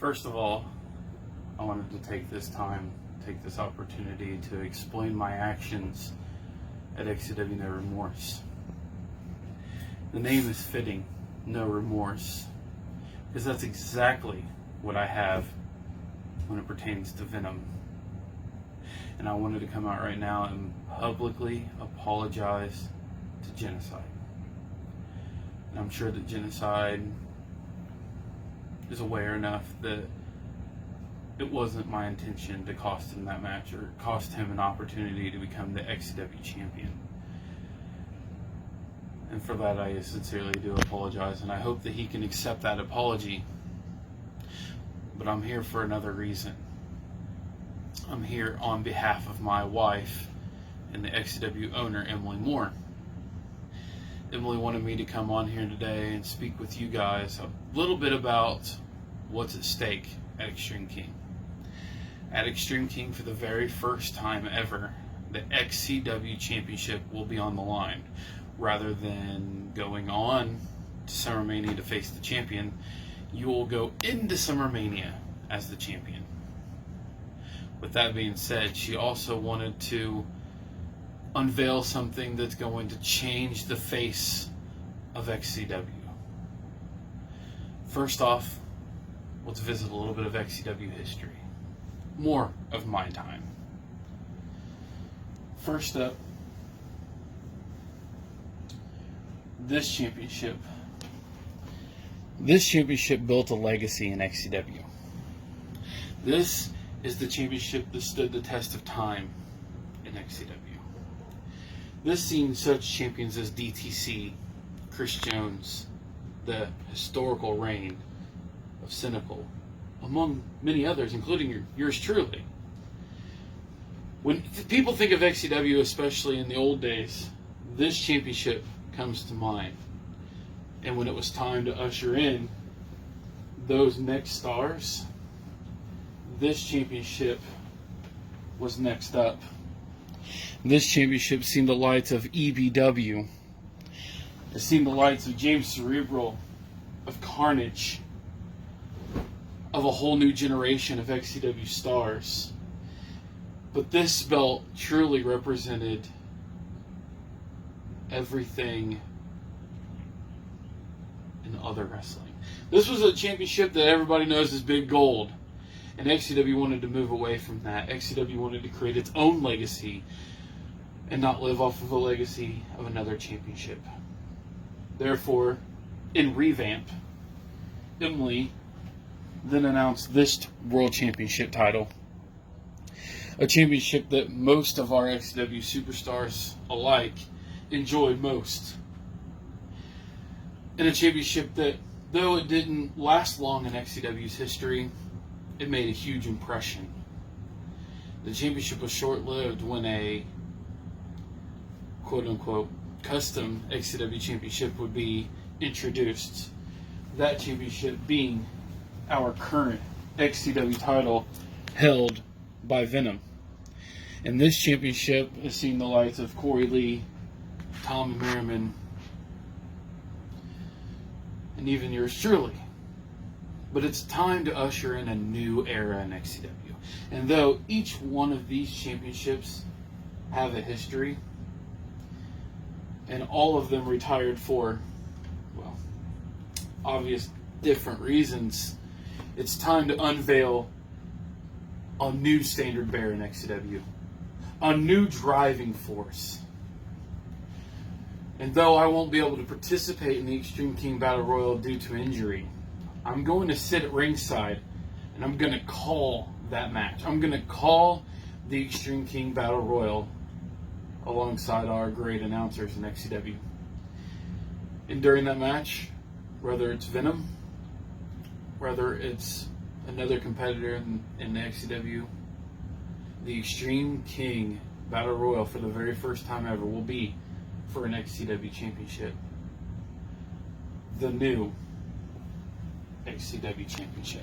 First of all, I wanted to take this opportunity to explain my actions at XCW No Remorse. The name is fitting, No Remorse, because that's exactly what I have when it pertains to Venom. And I wanted to come out right now and publicly apologize to Genocide. And I'm sure that Genocide is aware enough that it wasn't my intention to cost him that match or cost him an opportunity to become the XCW champion. And for that, I sincerely do apologize, and I hope that he can accept that apology. But I'm here for another reason. I'm here on behalf of my wife and the XCW owner, Emily Moore. Emily wanted me to come on here today and speak with you guys a little bit about what's at stake at Extreme King. At Extreme King, for the very first time ever, the XCW Championship will be on the line. Rather than going on to SummerMania to face the champion, you will go into SummerMania as the champion. With that being said, she also wanted to unveil something that's going to change the face of XCW. First off, let's visit a little bit of XCW history. More of my time. First up, this championship built a legacy in XCW. This is the championship that stood the test of time in XCW. This seen such champions as DTC, Chris Jones, the historical reign of Cynical, among many others, including yours truly. When people think of XCW, especially in the old days, this championship comes to mind. And when it was time to usher in those next stars, this championship was next up. This championship seen the lights of EBW. It seen the lights of James Cerebral, of Carnage, of a whole new generation of XCW stars. But this belt truly represented everything in other wrestling. This was a championship that everybody knows as Big Gold, and XCW wanted to move away from that. XCW wanted to create its own legacy and not live off of a legacy of another championship. Therefore, in revamp, Emily then announced this World Championship title, a championship that most of our XCW superstars alike enjoyed most. And a championship that, though it didn't last long in XCW's history, it made a huge impression. The championship was short-lived when a quote-unquote custom XCW championship would be introduced. That championship being our current XCW title held by Venom. And this championship has seen the lights of Corey Lee, Tom Merriman, and even yours truly. But it's time to usher in a new era in XCW. And though each one of these championships have a history, and all of them retired for, well, obvious different reasons, it's time to unveil a new standard bearer in XCW. A new driving force. And though I won't be able to participate in the Extreme King Battle Royal due to injury, I'm going to sit at ringside and I'm going to call that match. I'm going to call the Extreme King Battle Royal alongside our great announcers in XCW. And during that match, whether it's Venom, whether it's another competitor in the XCW, the Extreme King Battle Royal for the very first time ever will be for an XCW championship. The new XCW championship.